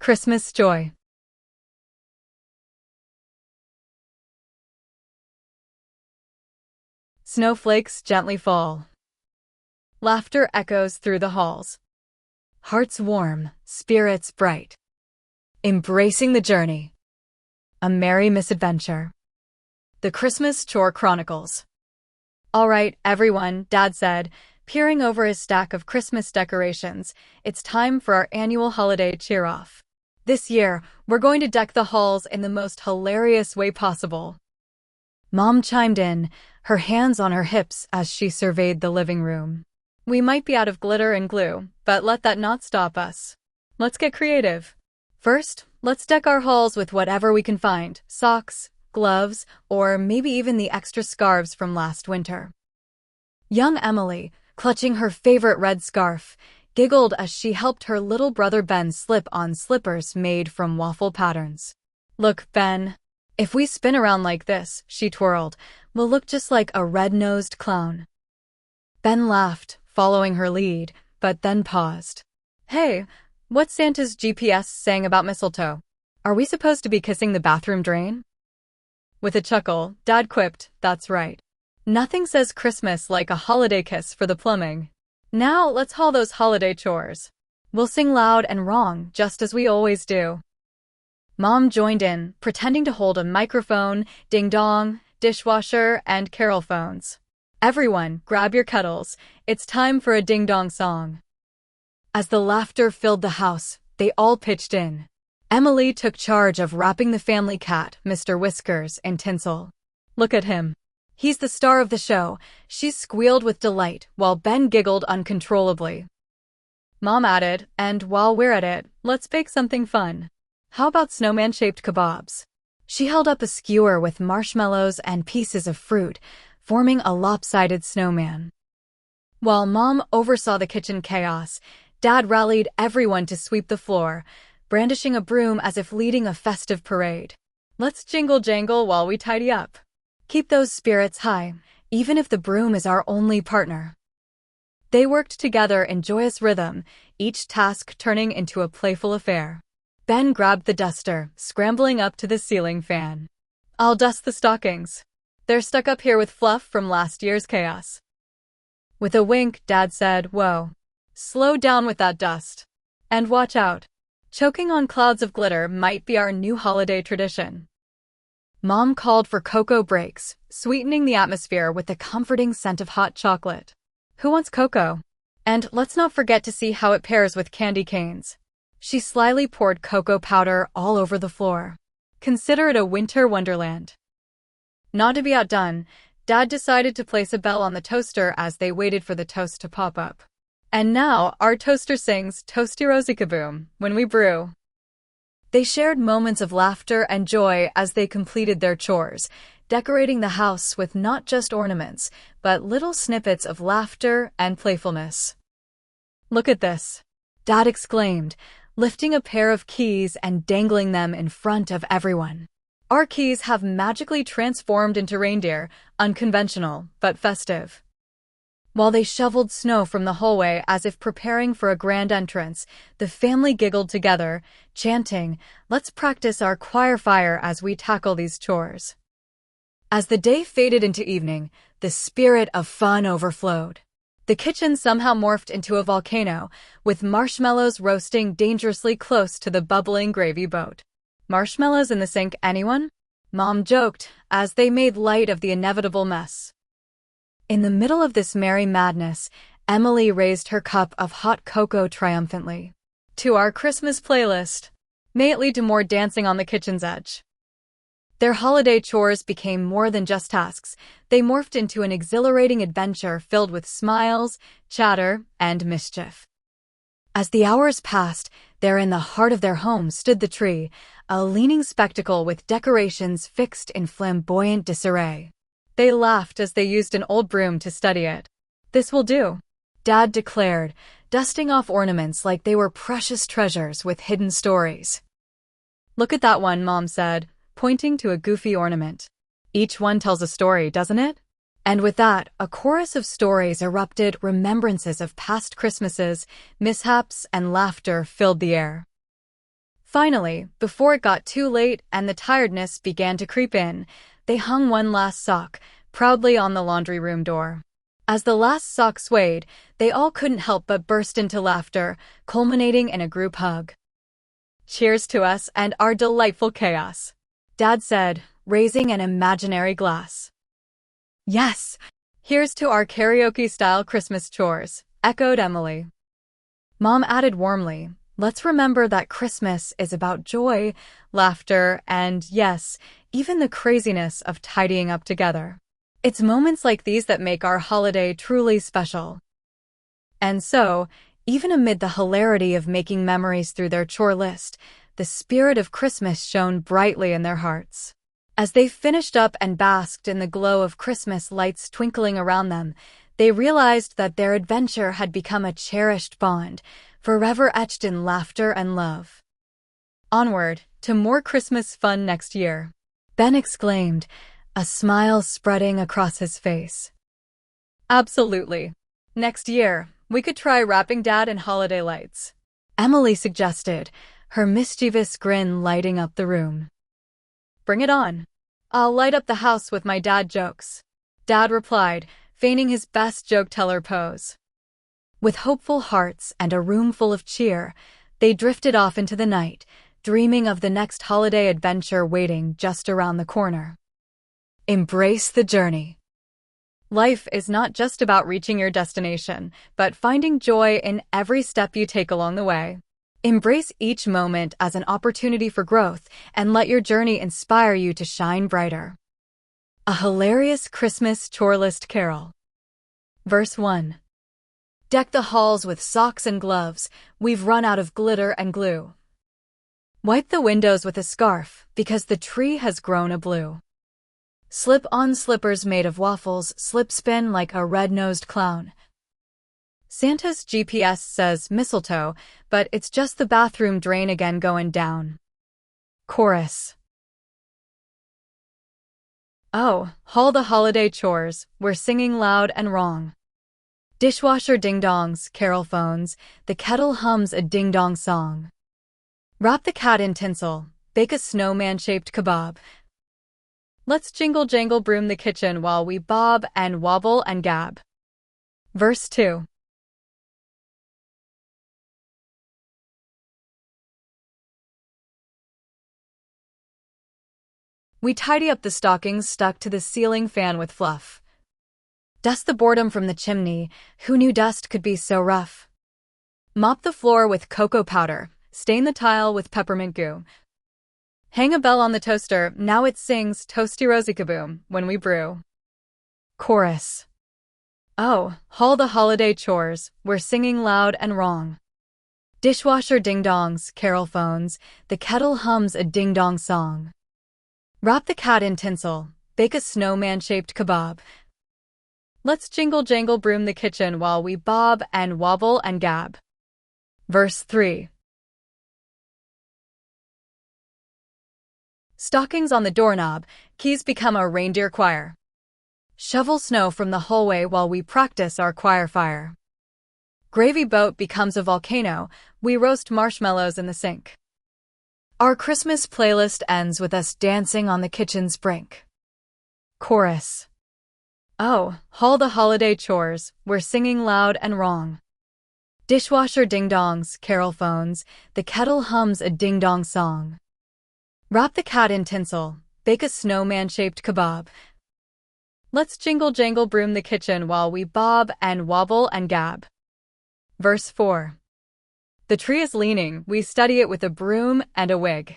Christmas joy. Snowflakes gently fall. Laughter echoes through the halls. Hearts warm, spirits bright. Embracing the journey. A merry misadventure. The Christmas Chore Chronicles. All right, everyone, Dad said, peering over his stack of Christmas decorations, it's time for our annual holiday cheer-off. This year, we're going to deck the halls in the most hilarious way possible. Mom chimed in, her hands on her hips as she surveyed the living room. We might be out of glitter and glue, but let that not stop us. Let's get creative. First, let's deck our halls with whatever we can find, socks, gloves, or maybe even the extra scarves from last winter. Young Emily, clutching her favorite red scarf, giggled as she helped her little brother Ben slip on slippers made from waffle patterns. Look, Ben, if we spin around like this, she twirled, we'll look just like a red-nosed clown. Ben laughed, following her lead, but then paused. Hey, what's Santa's GPS saying about mistletoe? Are we supposed to be kissing the bathroom drain? With a chuckle, Dad quipped, that's right. Nothing says Christmas like a holiday kiss for the plumbing. Now let's haul those holiday chores. We'll sing loud and wrong, just as we always do. Mom joined in, pretending to hold a microphone, ding-dong, dishwasher, and carol phones. Everyone, grab your kettles. It's time for a ding-dong song. As the laughter filled the house, they all pitched in. Emily took charge of wrapping the family cat, Mr. Whiskers, in tinsel. Look at him. He's the star of the show, she squealed with delight, while Ben giggled uncontrollably. Mom added, and while we're at it, let's bake something fun. How about snowman-shaped kebabs? She held up a skewer with marshmallows and pieces of fruit, forming a lopsided snowman. While Mom oversaw the kitchen chaos, Dad rallied everyone to sweep the floor, brandishing a broom as if leading a festive parade. Let's jingle-jangle while we tidy up. Keep those spirits high, even if the broom is our only partner. They worked together in joyous rhythm, each task turning into a playful affair. Ben grabbed the duster, scrambling up to the ceiling fan. I'll dust the stockings. They're stuck up here with fluff from last year's chaos. With a wink, Dad said, whoa. Slow down with that dust. And watch out. Choking on clouds of glitter might be our new holiday tradition. Mom called for cocoa breaks, sweetening the atmosphere with the comforting scent of hot chocolate. Who wants cocoa? And let's not forget to see how it pairs with candy canes. She slyly poured cocoa powder all over the floor. Consider it a winter wonderland. Not to be outdone, Dad decided to place a bell on the toaster as they waited for the toast to pop up. And now, our toaster sings Toasty Rosie Kaboom when we brew. They shared moments of laughter and joy as they completed their chores, decorating the house with not just ornaments, but little snippets of laughter and playfulness. Look at this, Dad exclaimed, lifting a pair of keys and dangling them in front of everyone. Our keys have magically transformed into reindeer, unconventional, but festive. While they shoveled snow from the hallway as if preparing for a grand entrance, the family giggled together, chanting, let's practice our choir fire as we tackle these chores. As the day faded into evening, the spirit of fun overflowed. The kitchen somehow morphed into a volcano, with marshmallows roasting dangerously close to the bubbling gravy boat. Marshmallows in the sink, anyone? Mom joked, as they made light of the inevitable mess. In the middle of this merry madness, Emily raised her cup of hot cocoa triumphantly. To our Christmas playlist. May it lead to more dancing on the kitchen's edge. Their holiday chores became more than just tasks. They morphed into an exhilarating adventure filled with smiles, chatter, and mischief. As the hours passed, there in the heart of their home stood the tree, a leaning spectacle with decorations fixed in flamboyant disarray. They laughed as they used an old broom to steady it. This will do, Dad declared, dusting off ornaments like they were precious treasures with hidden stories. Look at that one, Mom said, pointing to a goofy ornament. Each one tells a story, doesn't it? And with that, a chorus of stories erupted, remembrances of past Christmases, mishaps, and laughter filled the air. Finally, before it got too late and the tiredness began to creep in, they hung one last sock proudly on the laundry room door. As the last sock swayed, they all couldn't help but burst into laughter, culminating in a group hug. "Cheers to us and our delightful chaos," Dad said, raising an imaginary glass. "Yes, here's to our karaoke-style Christmas chores," echoed Emily. Mom added warmly, "Let's remember that Christmas is about joy, laughter, and, yes, even the craziness of tidying up together. It's moments like these that make our holiday truly special." And so, even amid the hilarity of making memories through their chore list, the spirit of Christmas shone brightly in their hearts. As they finished up and basked in the glow of Christmas lights twinkling around them, they realized that their adventure had become a cherished bond, forever etched in laughter and love. "Onward, to more Christmas fun next year," Ben exclaimed, a smile spreading across his face. "Absolutely. Next year, we could try wrapping Dad in holiday lights," Emily suggested, her mischievous grin lighting up the room. "Bring it on. I'll light up the house with my dad jokes," Dad replied, feigning his best joke-teller pose. With hopeful hearts and a room full of cheer, they drifted off into the night, dreaming of the next holiday adventure waiting just around the corner. Embrace the journey. Life is not just about reaching your destination, but finding joy in every step you take along the way. Embrace each moment as an opportunity for growth and let your journey inspire you to shine brighter. A hilarious Christmas chore list carol. Verse 1. Deck the halls with socks and gloves, we've run out of glitter and glue. Wipe the windows with a scarf, because the tree has grown a blue. Slip on slippers made of waffles, slip spin like a red-nosed clown. Santa's GPS says mistletoe, but it's just the bathroom drain again going down. Chorus. Oh, haul the holiday chores, we're singing loud and wrong. Dishwasher ding-dongs, carol phones, the kettle hums a ding-dong song. Wrap the cat in tinsel, bake a snowman-shaped kebab. Let's jingle-jangle broom the kitchen while we bob and wobble and gab. Verse 2. We tidy up the stockings stuck to the ceiling fan with fluff. Dust the boredom from the chimney, who knew dust could be so rough? Mop the floor with cocoa powder, stain the tile with peppermint goo. Hang a bell on the toaster, now it sings Toasty Rosy Kaboom when we brew. Chorus. Oh, haul the holiday chores, we're singing loud and wrong. Dishwasher ding-dongs, carol phones, the kettle hums a ding-dong song. Wrap the cat in tinsel, bake a snowman-shaped kebab. Let's jingle-jangle broom the kitchen while we bob and wobble and gab. Verse 3. Stockings on the doorknob, keys become a reindeer choir. Shovel snow from the hallway while we practice our choir fire. Gravy boat becomes a volcano, we roast marshmallows in the sink. Our Christmas playlist ends with us dancing on the kitchen's brink. Chorus. Oh, haul the holiday chores, we're singing loud and wrong. Dishwasher ding-dongs, carol phones, the kettle hums a ding-dong song. Wrap the cat in tinsel, bake a snowman-shaped kebab. Let's jingle-jangle broom the kitchen while we bob and wobble and gab. Verse 4. The tree is leaning, we study it with a broom and a wig.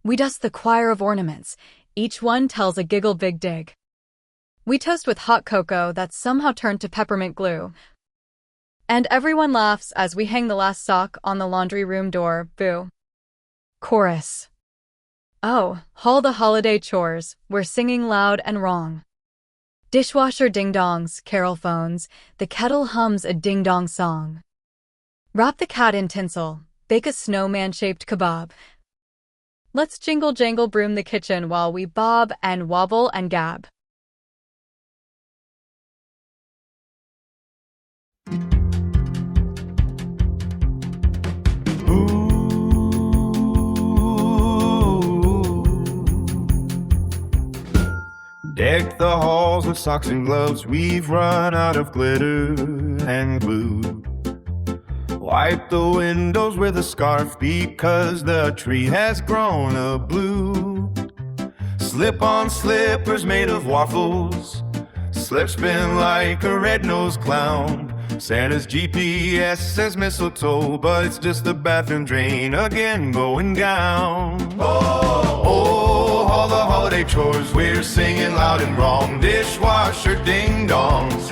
We dust the choir of ornaments, each one tells a giggle big dig. We toast with hot cocoa that's somehow turned to peppermint glue. And everyone laughs as we hang the last sock on the laundry room door, boo. Chorus. Oh, haul the holiday chores, we're singing loud and wrong. Dishwasher ding-dongs, carol phones, the kettle hums a ding-dong song. Wrap the cat in tinsel, bake a snowman-shaped kebab. Let's jingle-jangle broom the kitchen while we bob and wobble and gab. Deck the halls with socks and gloves, we've run out of glitter and glue. Wipe the windows with a scarf because the tree has grown a blue. Slip-on slippers made of waffles, slip spin like a red-nosed clown. Santa's GPS says mistletoe, but it's just the bathroom drain again going down. Oh, oh, all the holiday chores we're singing loud and wrong. Dishwasher ding-dongs,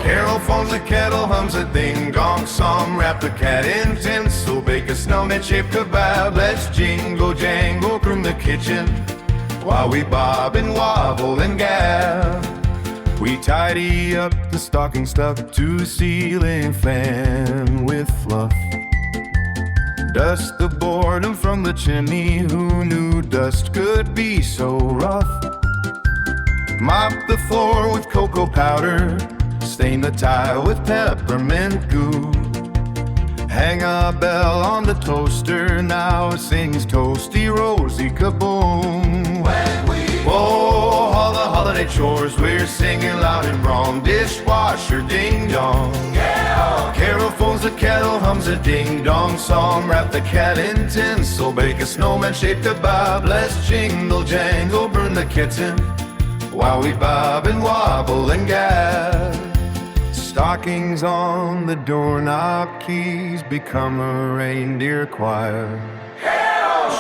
Carol phones the kettle, hums a ding-dong song. Wrap the cat in tinsel, bake a snowman-shaped kebab. Let's jingle jangle, broom the kitchen while we bob and wobble and gab. We tidy up the stocking stuck to the ceiling fan with fluff. Dust the boredom from the chimney, who knew dust could be so rough? Mop the floor with cocoa powder, stain the tile with peppermint goo. Hang a bell on the toaster, now it sings toasty rosy kaboom. Whoa, all the holiday chores we're singing loud and wrong. Dishwasher ding-dong, Carol phones the kettle, hums a ding-dong song. Wrap the cat in tinsel, bake a snowman-shaped kebab. Let's jingle jangle, burn the kitten while we bob and wobble and gab. Stockings on the doorknob, keys become a reindeer choir.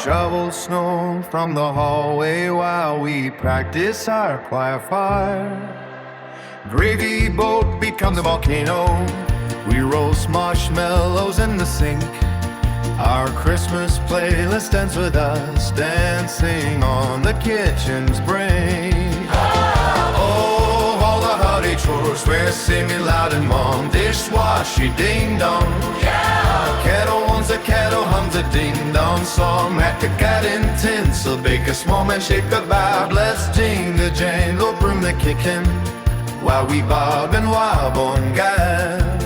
Shovel snow from the hallway while we practice our choir fire. Gravy boat becomes a volcano, we roast marshmallows in the sink. Our Christmas playlist ends with us dancing on the kitchen's brink. Oh, all the holiday chores we're singing loud and long. Dishwasher ding-dong, kettle wants a kettle, hums a ding-dong song. Wrap the cat in tinsel, bake a small man-shaped kebab. Let's jingle jangle, broom the kitchen while we bob and wobble and gab.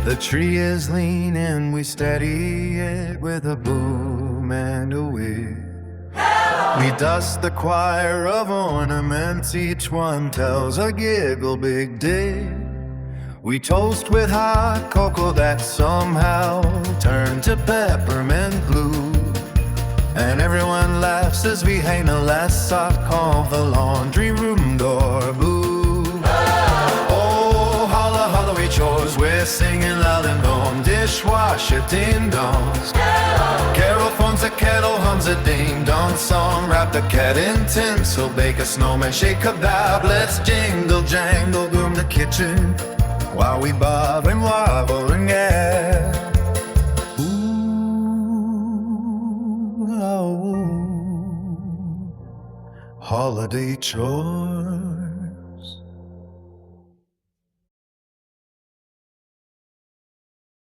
The tree is leaning, we steady it with a boom and a whip. We dust the choir of ornaments, each one tells a giggle big dig. We toast with hot cocoa that somehow turned to peppermint blue. And everyone laughs as we hang the last sock off the laundry room door boo. Oh, all the holiday chores we're singing loud and long. Dishwasher ding-dongs, Carol phones the kettle, hums a ding-dong song. Wrap the cat in tinsel, bake a snowman, shake kebab. Let's jingle jangle, broom the kitchen while we bob and wobble and gab. Ooh, oh, holiday chores.